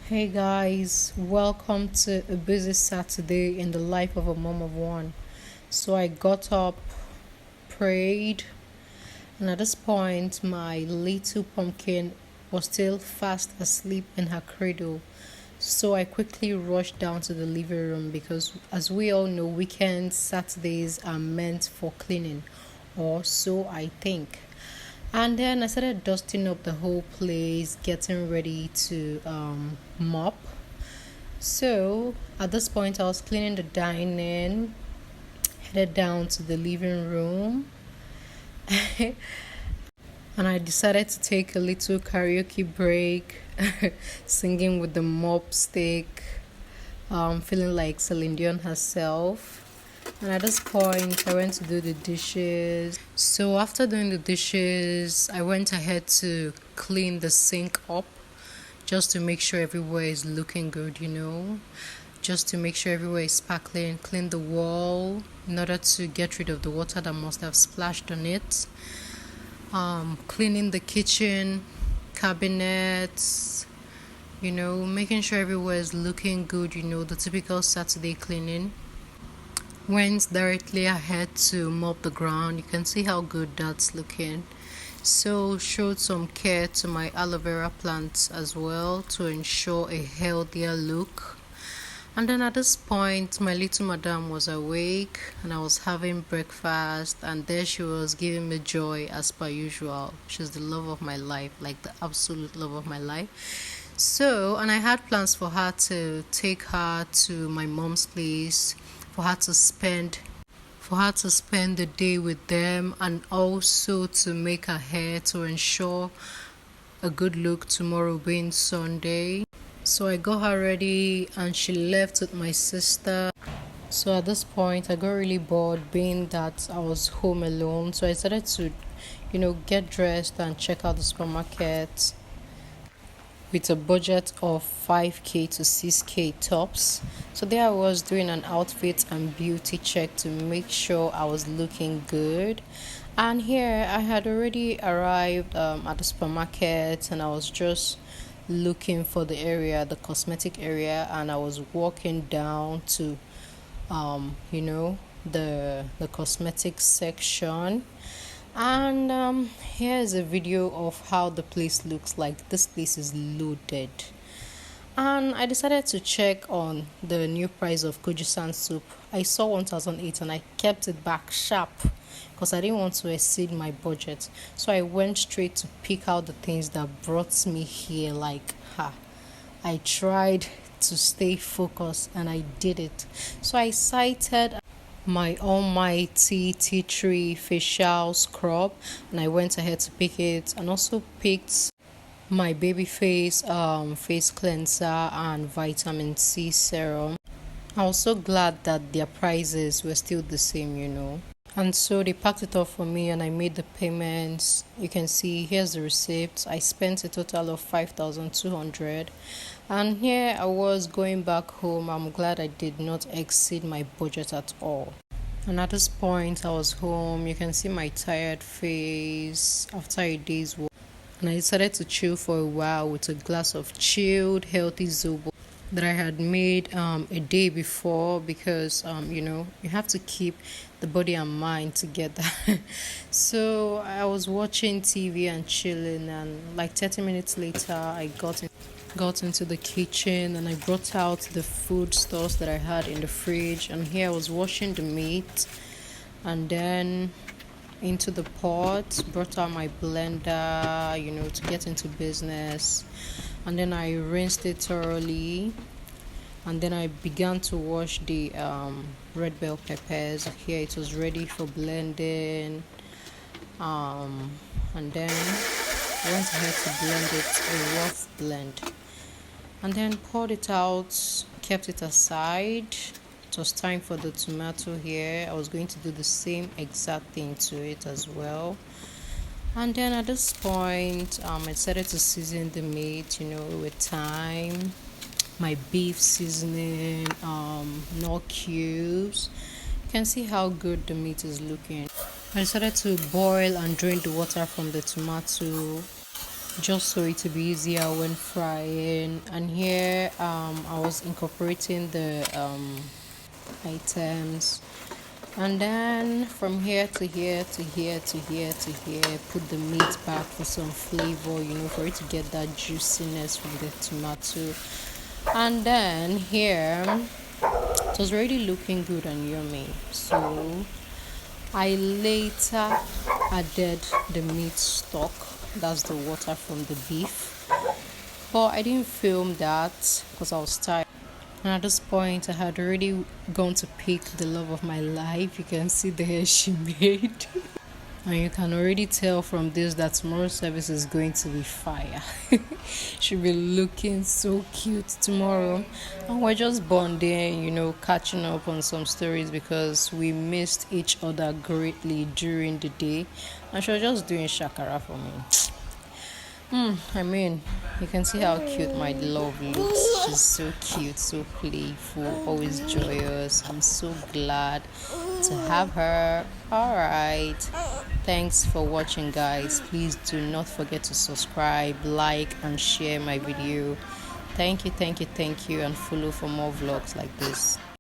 Hey guys, welcome to a busy Saturday in the life of a mom of one. So I got up, prayed, and at this point, my little pumpkin was still fast asleep in her cradle. So I quickly rushed down to the living room because, as we all know, weekends, Saturdays are meant for cleaning, or so I think. And then I started dusting up the whole place, getting ready to mop. So at this point, I was cleaning the dining, headed down to the living room, and I decided to take a little karaoke break, singing with the mop stick, feeling like Celine Dion herself. And at this point, I went to do the dishes. So after doing the dishes, I went ahead to clean the sink up just to make sure everywhere is looking good. Just to make sure everywhere is sparkling, clean the wall in order to get rid of the water that must have splashed on it. Cleaning the kitchen, cabinets, making sure everywhere is looking good, the typical Saturday cleaning. Went directly ahead to mop the ground. You can see how good that's looking. So showed some care to my aloe vera plants as well to ensure a healthier look. And then at this point, my little madam was awake and I was having breakfast, and there she was giving me joy as per usual. She's the love of my life, like the absolute love of my life. So, and I had plans for her to take her to my mom's place for her to spend the day with them, and also to make her hair to ensure a good look tomorrow being Sunday. So I got her ready and she left with my sister. So at this point I got really bored being that I was home alone. So I started to, get dressed and check out the supermarket with a budget of 5k to 6k tops. So there I was doing an outfit and beauty check to make sure I was looking good. And here I had already arrived at the supermarket, and I was just looking for the cosmetic area, and I was walking down to the cosmetic section. And here's a video of how the place looks like. This place is loaded. And I decided to check on the new price of Kojisan soup. I saw 1008 and I kept it back sharp because I didn't want to exceed my budget. So I went straight to pick out the things that brought me here. I tried to stay focused and I did it. So I cited my almighty tea tree facial scrub, and I went ahead to pick it, and also picked my baby face face cleanser and vitamin C serum. I was so glad that their prices were still the same. And so they packed it up for me and I made the payments. You can see here's the receipt. I spent a total of 5,200. And here I was going back home. I'm glad I did not exceed my budget at all. And at this point I was home. You can see my tired face after a day's work. And I decided to chill for a while with a glass of chilled, healthy Zobo that I had made a day before, because you have to keep the body and mind together. So I was watching TV and chilling, and like 30 minutes later I got into the kitchen and I brought out the food stuffs that I had in the fridge, and here I was washing the meat, and then into the pot, brought out my blender, to get into business. And then I rinsed it thoroughly, and then I began to wash the red bell peppers. Here it was ready for blending, and then I went ahead to blend it, a rough blend, and then poured it out, kept it aside. It was time for the tomato here. I was going to do the same exact thing to it as well. And then at this point, I decided to season the meat, with thyme, my beef seasoning, no cubes. You can see how good the meat is looking. I decided to boil and drain the water from the tomato. just so it to be easier when frying. And here I was incorporating the items, and then from here to here to here to here to here, put the meat back for some flavor, for it to get that juiciness from the tomato. And then here it was already looking good and yummy, so I later added the meat stock, that's the water from the beef, but I didn't film that because I was tired. And at this point, I had already gone to pick the love of my life. You can see the hair she made. And you can already tell from this that tomorrow's service is going to be fire. She'll be looking so cute tomorrow. And we're just bonding, catching up on some stories because we missed each other greatly during the day. And she was just doing shakara for me. I mean, you can see how cute my love looks. She's so cute, so playful, always joyous. I'm so glad to have her. Alright. Thanks for watching, guys. Please do not forget to subscribe, like, and share my video. Thank you, and follow for more vlogs like this.